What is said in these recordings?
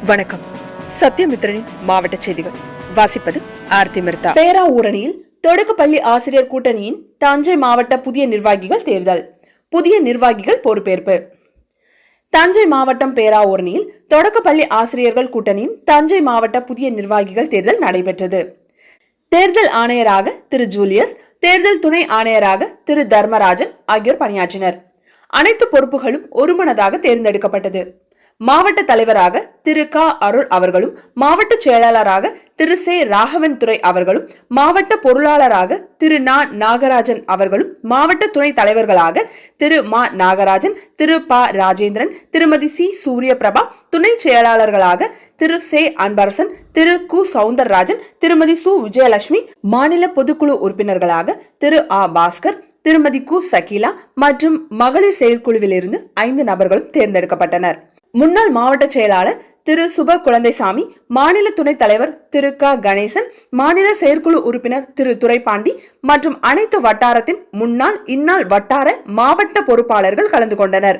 வணக்கம். சத்தியமித்ரனின் மாவட்ட செய்திகள் வாசிப்பது ஆர்த்தி மிர்தா. பேராவூரணியில் தொடக்கப்பள்ளி ஆசிரியர் கூட்டணியின் தஞ்சை மாவட்ட புதிய நிர்வாகிகள் தேர்தல். புதிய நிர்வாகிகள் பொறுப்பேற்பு. தஞ்சை மாவட்டம் பேராவூரணியில் தொடக்கப்பள்ளி ஆசிரியர்கள் கூட்டணியின் தஞ்சை மாவட்ட புதிய நிர்வாகிகள் தேர்தல் நடைபெற்றது. தேர்தல் ஆணையராக திரு ஜூலியஸ், தேர்தல் துணை ஆணையராக திரு தர்மராஜன் ஆகியோர் பணியாற்றினர். அனைத்து பொறுப்புகளும் ஒருமனதாக தேர்ந்தெடுக்கப்பட்டது. மாவட்ட தலைவராக திரு க அருள் அவர்களும், மாவட்ட செயலாளராக திரு சே ராகவன் துரை அவர்களும், மாவட்ட பொருளாளராக திரு நா நாகராஜன் அவர்களும், மாவட்ட துணை தலைவர்களாக திரு மா நாகராஜன், திரு ப ராஜேந்திரன், திருமதி சி சூரியபிரபா, துணை செயலாளர்களாக திரு சே அன்பரசன், திரு கு சவுந்தரராஜன், திருமதி சு விஜயலட்சுமி, மாநில பொதுக்குழு உறுப்பினர்களாக திரு ஆ பாஸ்கர், திருமதி கு சகீலா மற்றும் மகளிர் செயற்குழுவிலிருந்து 5 நபர்களும் தேர்ந்தெடுக்கப்பட்டனர். முன்னாள் மாவட்ட செயலாளர் திரு சுப குழந்தைசாமி, மாநில துணைத் தலைவர் திரு க கணேசன், மாநில செயற்குழு உறுப்பினர் திரு துரைபாண்டி மற்றும் அனைத்து வட்டாரத்தின் முன்னாள் இந்நாள் வட்டார மாவட்ட பொறுப்பாளர்கள் கலந்து கொண்டனர்.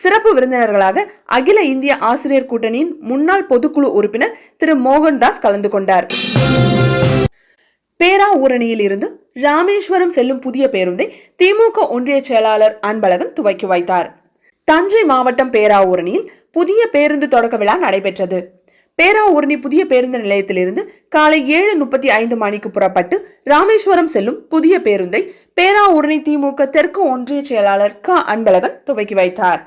சிறப்பு விருந்தினர்களாக அகில இந்திய ஆசிரியர் கூட்டணியின் முன்னாள் பொதுக்குழு உறுப்பினர் திரு மோகன்தாஸ் கலந்து கொண்டார். பேராவூரணியில் இருந்து ராமேஸ்வரம் செல்லும் புதிய பேருந்தை திமுக ஒன்றிய செயலாளர் அன்பழகன் துவக்கி வைத்தார். தஞ்சை மாவட்டம் பேராவூரணியில் புதிய பேருந்து தொடக்க விழா நடைபெற்றது. பேராவூரணி புதிய பேருந்து நிலையத்திலிருந்து காலை 7:35 மணிக்கு புறப்பட்டு ராமேஸ்வரம் செல்லும் புதிய பேருந்தை பேராவூரணி திமுக தெற்கு ஒன்றிய செயலாளர் க அன்பழகன் துவக்கி வைத்தார்.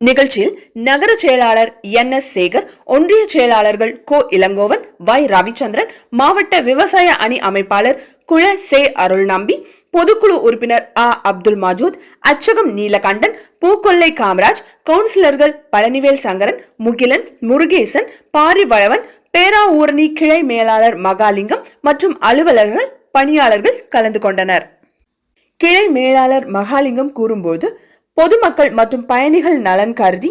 நிகழ்ச்சியில் நகர செயலாளர் NS சேகர், ஒன்றிய செயலாளர்கள் கோ இளங்கோவன், வை ரவிச்சந்திரன், மாவட்ட விவசாய அணி அமைப்பாளர் குள சே அருள் நம்பி, பொதுக்குழு உறுப்பினர் ஆ அப்துல் மஜூத், அச்சகம் நீலகண்டன், பூக்கொல்லை காமராஜ், கவுன்சிலர்கள் பழனிவேல் சங்கரன், முகிலன், முருகேசன், பாரிவளவன், பேராவூரணி கிளை மேலாளர் மகாலிங்கம் மற்றும் அலுவலர்கள் பணியாளர்கள் கலந்து கொண்டனர். கிளை மேலாளர் மகாலிங்கம் கூறும்போது, பொதுமக்கள் மற்றும் பயணிகள் நலன் கருதி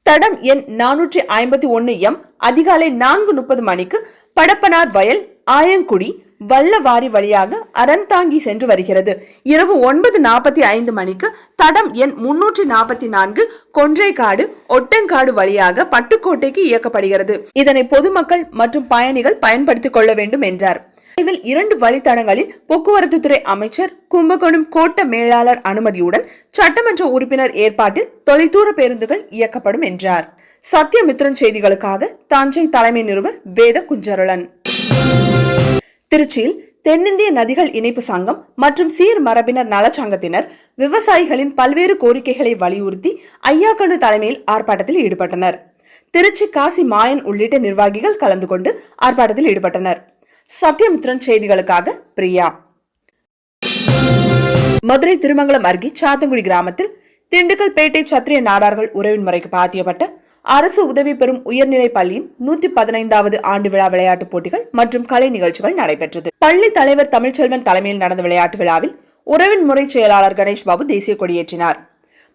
தடம் எண் 451M அதிகாலை 4:30 மணிக்கு படப்பனார் வயல் ஆயங்குடி வல்லவாரி வழியாக அறந்தாங்கி சென்று வருகிறது. இரவு 9:45 மணிக்கு தடம் எண் 344 கொன்றைக்காடு ஒட்டங்காடு வழியாக பட்டுக்கோட்டைக்கு இயக்கப்படுகிறது. இதனை பொதுமக்கள் மற்றும் பயணிகள் பயன்படுத்திக் கொள்ள வேண்டும் என்றார். இதில் 2 வழித்தடங்களில் போக்குவரத்து துறை அமைச்சர் கும்பகோணம் கோட்ட மேலாளர் அனுமதியுடன் சட்டமன்ற உறுப்பினர் ஏற்பாட்டில் தொலைதூர பேருந்துகள் இயக்கப்படும் என்றார். சத்தியமித்ரன் செய்திகளுக்காக தஞ்சை தலைமை நிருபர் வேத குஞ்சருளன். திருச்சியில் தென்னிந்திய நதிகள் இணைப்பு சங்கம் மற்றும் சீர் மரபினர் நலச்சங்கத்தினர் விவசாயிகளின் பல்வேறு கோரிக்கைகளை வலியுறுத்தி ஐயாக்கண்ணு தலைமையில் ஆர்ப்பாட்டத்தில் ஈடுபட்டனர். திருச்சி காசி மாயன் உள்ளிட்ட நிர்வாகிகள் கலந்து கொண்டு ஆர்ப்பாட்டத்தில் ஈடுபட்டனர். சத்தியமித்ரன் செய்திகளுக்காக பிரியா. மதுரை திருமங்கலம் அருகே சாத்தங்குடி கிராமத்தில் திண்டுக்கல் பேட்டை சத்திரிய நாடார்கள் உறவின் முறைக்கு பாத்தியப்பட்ட அரசு உதவி பெறும் உயர்நிலை பள்ளியின் 115வது ஆண்டு விழா விளையாட்டுப் போட்டிகள் மற்றும் கலை நிகழ்ச்சிகள் நடைபெற்றது. பள்ளி தலைவர் தமிழ்ச்செல்வன் தலைமையில் நடந்த விளையாட்டு விழாவில் உறவின் முறை செயலாளர் கணேஷ் பாபு தேசிய கொடியேற்றினார்.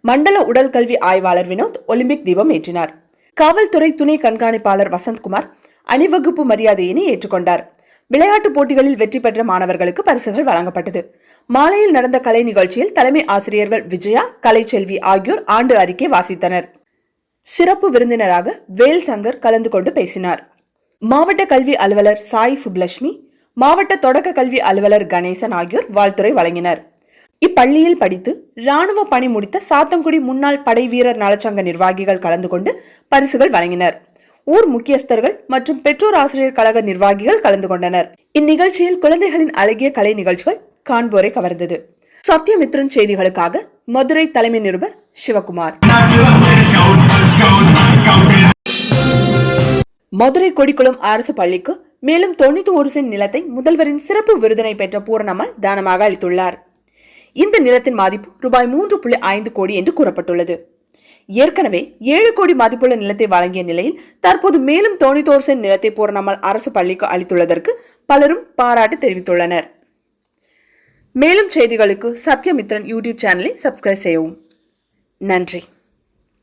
மண்டல உடல் கல்வி ஆய்வாளர் வினோத் ஒலிம்பிக் தீபம் ஏற்றினார். காவல்துறை துணை கண்காணிப்பாளர் வசந்த்குமார் அணிவகுப்பு மரியாதையினை ஏற்றுக்கொண்டார். விளையாட்டுப் போட்டிகளில் வெற்றி பெற்ற மாணவர்களுக்கு பரிசுகள் வழங்கப்பட்டது. மாலையில் நடந்த கலை நிகழ்ச்சியில் தலைமை ஆசிரியர்கள் விஜயா, கலைச்செல்வி ஆகியோர் ஆண்டு அறிக்கை வாசித்தனர். சிறப்பு விருந்தினராக வேல் சங்கர் கலந்து கொண்டு பேசினார். மாவட்ட கல்வி அலுவலர் சாய் சுப்லட்சுமி, மாவட்ட தொடக்க கல்வி அலுவலர் கணேசன் ஆகியோர் வாழ்த்துரை வழங்கினர். இப்பள்ளியில் படித்து ராணுவ பணி முடித்த சாத்தங்குடி முன்னாள் படை வீரர் நலச்சங்க நிர்வாகிகள் கலந்து கொண்டு பரிசுகள் வழங்கினர். ஊர் முக்கியஸ்தர்கள் மற்றும் பெற்றோர் ஆசிரியர் கழக நிர்வாகிகள் கலந்து கொண்டனர். இந்நிகழ்ச்சியில் குழந்தைகளின் அழகிய கலை நிகழ்ச்சிகள் காண்போரை கவர்ந்தது. சத்தியமித்ரன் செய்திகளுக்காக மதுரை தலைமை நிருபர் சிவகுமார். மதுரை கொடிக்குளம் அரசு பள்ளிக்கு மேலும் 91 சென்ட் நிலத்தை முதல்வரின் சிறப்பு விருதினை பெற்ற பூரணம்மாள் தானமாக அளித்துள்ளார். இந்த நிலத்தின் மதிப்பு ரூபாய் 3.5 கோடி என்று கூறப்பட்டுள்ளது. ஏற்கனவே 7 கோடி மதிப்புள்ள நிலத்தை வழங்கிய நிலையில் தற்போது மேலும் 91 சென்ட் நிலத்தை பூரணம்மாள் அரசு பள்ளிக்கு அளித்துள்ளதற்கு பலரும் பாராட்டு தெரிவித்துள்ளனர். மேலும் செய்திகளுக்கு சத்தியமித்ரன் யூடியூப் சேனலை சப்ஸ்கிரைப் செய்யவும். நன்றி.